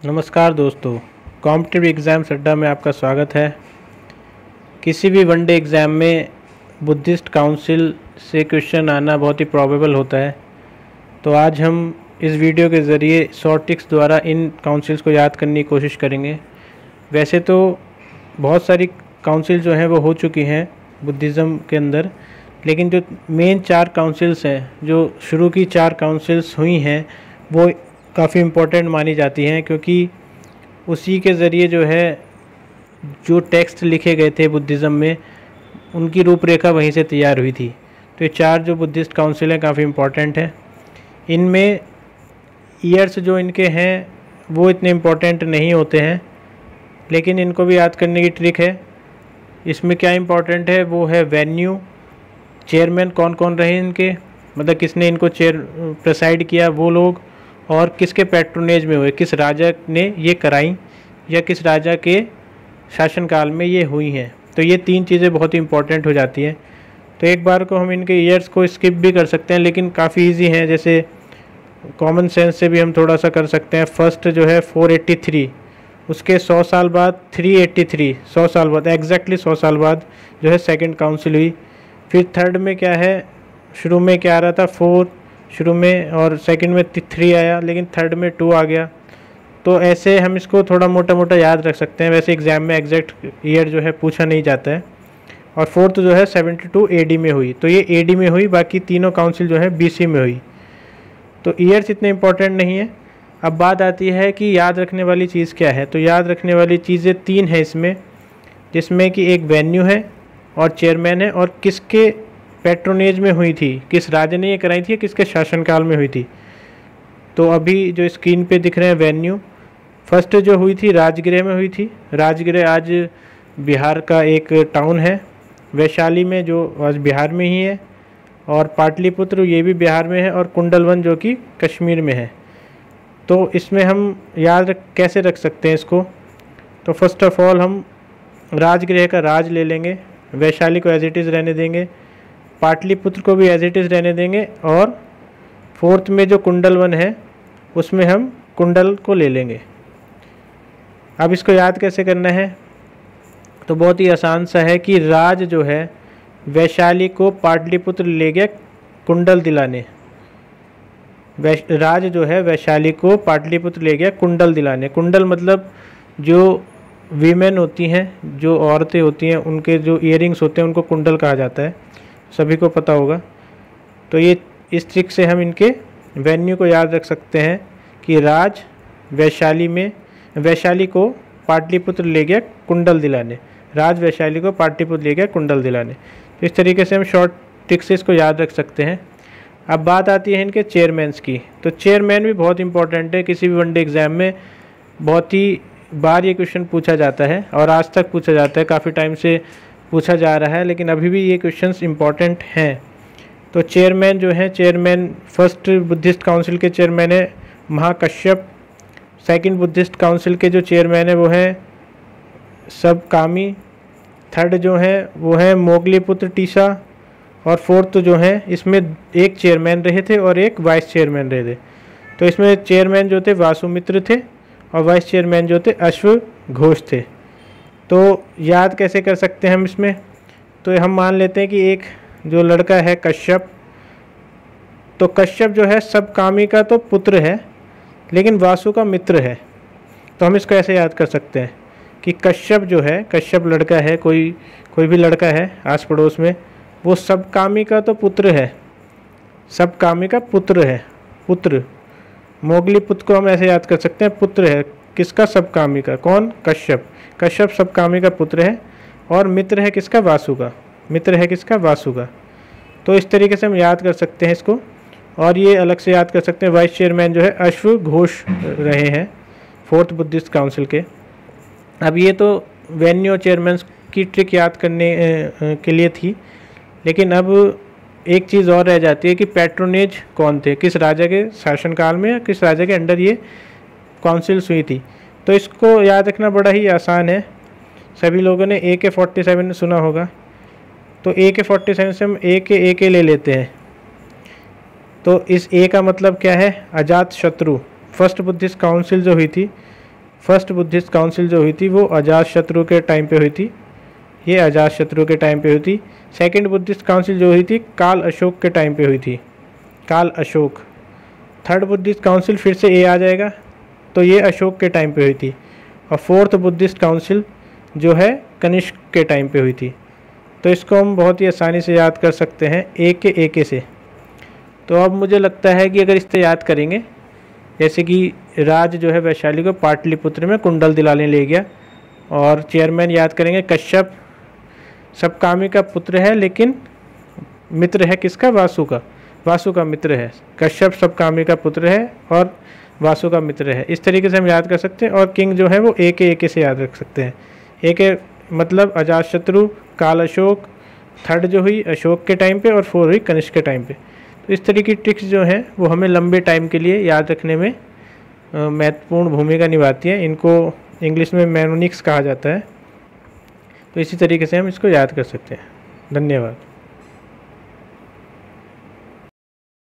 नमस्कार दोस्तों, competitive exams अड्डा में आपका स्वागत है। किसी भी वनडे एग्ज़ाम में बुद्धिस्ट काउंसिल से क्वेश्चन आना बहुत ही प्रोबेबल होता है। तो आज हम इस वीडियो के ज़रिए शॉर्ट ट्रिक्स द्वारा इन काउंसिल्स को याद करने की कोशिश करेंगे। वैसे तो बहुत सारी काउंसिल जो हैं वो हो चुकी हैं बुद्धिज़्म के अंदर, लेकिन जो मेन 4 काउंसिल्स हैं, जो शुरू की 4 काउंसिल्स हुई हैं, वो काफ़ी इम्पोर्टेंट मानी जाती हैं, क्योंकि उसी के ज़रिए जो टेक्स्ट लिखे गए थे बुद्धिज़्म में, उनकी रूपरेखा वहीं से तैयार हुई थी। तो ये 4 जो बुद्धिस्ट काउंसिल हैं काफ़ी इम्पोर्टेंट हैं। इनमें ईयर्स जो इनके हैं वो इतने इम्पोर्टेंट नहीं होते हैं, लेकिन इनको भी याद करने की ट्रिक है। इसमें क्या इम्पोर्टेंट है वो है वेन्यू, चेयरमैन कौन कौन रहे इनके, मतलब किसने इनको प्रेसाइड किया वो लोग, और किसके पैट्रोनेज में हुए, किस राजा ने ये कराई या किस राजा के शासनकाल में ये हुई हैं। तो ये 3 चीज़ें बहुत ही इंपॉर्टेंट हो जाती हैं। तो एक बार को हम इनके ईयर्स को स्किप भी कर सकते हैं, लेकिन काफ़ी इजी हैं, जैसे कॉमन सेंस से भी हम थोड़ा सा कर सकते हैं। फर्स्ट जो है 483, उसके 100 साल बाद 383, 100 साल बाद, एग्जैक्टली 100 साल बाद जो है सेकंड काउंसिल हुई। फिर थर्ड में क्या है, शुरू में क्या आ रहा था 4 शुरू में, और सेकंड में 3 आया, लेकिन थर्ड में 2 आ गया। तो ऐसे हम इसको थोड़ा मोटा मोटा याद रख सकते हैं। वैसे एग्ज़ाम में एग्जैक्ट ईयर जो है पूछा नहीं जाता है। और फोर्थ जो है 72 AD में हुई, तो ये AD में हुई, बाकी तीनों काउंसिल जो है BC में हुई। तो ईयर्स इतने इम्पोर्टेंट नहीं है। अब बात आती है कि याद रखने वाली चीज़ क्या है। तो याद रखने वाली चीज़ें 3 हैं इसमें, जिसमें कि एक वेन्यू है और चेयरमैन है, और किसके पैट्रोनेज में हुई थी, किस राजा ने ये कराई थी, किसके शासनकाल में हुई थी। तो अभी जो स्क्रीन पे दिख रहे हैं वेन्यू, फर्स्ट जो हुई थी राजगृह में हुई थी। राजगृह आज बिहार का एक टाउन है, वैशाली में जो आज बिहार में ही है, और पाटलिपुत्र ये भी बिहार में है, और कुंडलवन जो कि कश्मीर में है। तो इसमें हम कैसे रख सकते हैं इसको। तो फर्स्ट ऑफ ऑल हम राजगृह का राज ले लेंगे, वैशाली को एज इट इज़ रहने देंगे, पाटलिपुत्र को भी एज इट इज़ रहने देंगे, और फोर्थ में जो कुंडलवन है उसमें हम कुंडल को ले लेंगे। अब इसको याद कैसे करना है, तो बहुत ही आसान सा है कि राज जो है वैशाली को पाटलिपुत्र ले गया कुंडल दिलाने। राज जो है वैशाली को पाटलिपुत्र ले गया कुंडल दिलाने। कुंडल मतलब जो वीमेन होती हैं, जो औरतें होती हैं, उनके जो ईयरिंग्स होते हैं उनको कुंडल कहा जाता है, सभी को पता होगा। तो ये इस ट्रिक से हम इनके वेन्यू को याद रख सकते हैं कि राज वैशाली को पाटलिपुत्र ले गया कुंडल दिलाने, राज वैशाली को पाटलिपुत्र ले गया कुंडल दिलाने। तो इस तरीके से हम शॉर्ट ट्रिक से इसको याद रख सकते हैं। अब बात आती है इनके चेयरमैन्स की। तो चेयरमैन भी बहुत इंपॉर्टेंट है, किसी भी वनडे एग्ज़ाम में बहुत ही बार ये क्वेश्चन पूछा जाता है, और आज तक पूछा जाता है, काफ़ी टाइम से पूछा जा रहा है, लेकिन अभी भी ये क्वेश्चंस इंपॉर्टेंट हैं। तो चेयरमैन जो है, चेयरमैन फर्स्ट बुद्धिस्ट काउंसिल के चेयरमैन है महाकश्यप। सेकंड बुद्धिस्ट काउंसिल के जो चेयरमैन है वो हैं सबकामी। थर्ड जो है वो है मोगलीपुत्र टीसा। और फोर्थ जो है इसमें एक चेयरमैन रहे थे और एक वाइस चेयरमैन रहे थे। तो इसमें चेयरमैन जो थे वासुमित्र थे, और वाइस चेयरमैन जो थे अश्वघोष थे। तो याद कैसे कर सकते हैं हम इसमें, तो हम मान लेते हैं कि एक जो लड़का है कश्यप, तो कश्यप जो है सबकामी का तो पुत्र है, लेकिन वासु का मित्र है। तो हम इसको ऐसे याद कर सकते हैं कि कश्यप जो है, कश्यप लड़का है, कोई भी लड़का है आस पड़ोस में, वो सबकामी का तो पुत्र है, सबकामी का पुत्र है, पुत्र। मोगली पुत्र को हम ऐसे याद कर सकते हैं, पुत्र है किसका, सबकामी का। कौन, कश्यप। कश्यप सबकामी का पुत्र है, और मित्र है किसका, वासु का। मित्र है किसका, वासु का। तो इस तरीके से हम याद कर सकते हैं इसको। और ये अलग से याद कर सकते हैं, वाइस चेयरमैन जो है अश्वघोष रहे हैं फोर्थ बुद्धिस्ट काउंसिल के। अब ये तो वेन्यू चेयरमैन की ट्रिक याद करने के लिए थी, लेकिन अब एक चीज़ और रह जाती है कि पैट्रोनेज कौन थे, किस राजा के शासनकाल में या किस राजा के अंडर ये काउंसिल्स हुई थी। तो इसको याद रखना बड़ा ही आसान है। सभी लोगों ने AK-47 सुना होगा, तो AK-47 से हम AK ले लेते हैं। तो इस A का मतलब क्या है, अजात शत्रु। फर्स्ट बुद्धिस्ट काउंसिल जो हुई थी फर्स्ट बुद्धिस्ट काउंसिल जो हुई थी वो अजातशत्रु के टाइम पे हुई थी, ये अजातशत्रु के टाइम पे हुई थी। सेकंड बुद्धिस्ट काउंसिल जो हुई थी काल अशोक के टाइम पे हुई थी, काल अशोक। थर्ड बुद्धिस्ट काउंसिल फिर से ए आ जाएगा, तो ये अशोक के टाइम पे हुई थी। और फोर्थ बुद्धिस्ट काउंसिल जो है कनिष्क के टाइम पे हुई थी। तो इसको हम बहुत ही आसानी से याद कर सकते हैं ए के से। तो अब मुझे लगता है कि अगर इससे याद करेंगे, जैसे कि राज जो है वैशाली को पाटलिपुत्र में कुंडल दिलाने ले गया, और चेयरमैन याद करेंगे कश्यप सबकामी का पुत्र है लेकिन मित्र है किसका, वासु का, वासु का मित्र है। कश्यप सबकामी का पुत्र है और वासु का मित्र है। इस तरीके से हम याद कर सकते हैं। और किंग जो है वो ए के से याद रख सकते हैं। ए के मतलब अजातशत्रु, काल अशोक, थर्ड जो हुई अशोक के टाइम पे और फोर हुई कनिष्क के टाइम पे। तो इस तरह की ट्रिक्स जो हैं वो हमें लंबे टाइम के लिए याद रखने में महत्वपूर्ण भूमिका निभाती है। इनको इंग्लिश में मेमोनिक्स कहा जाता है। तो इसी तरीके से हम इसको याद कर सकते हैं। धन्यवाद।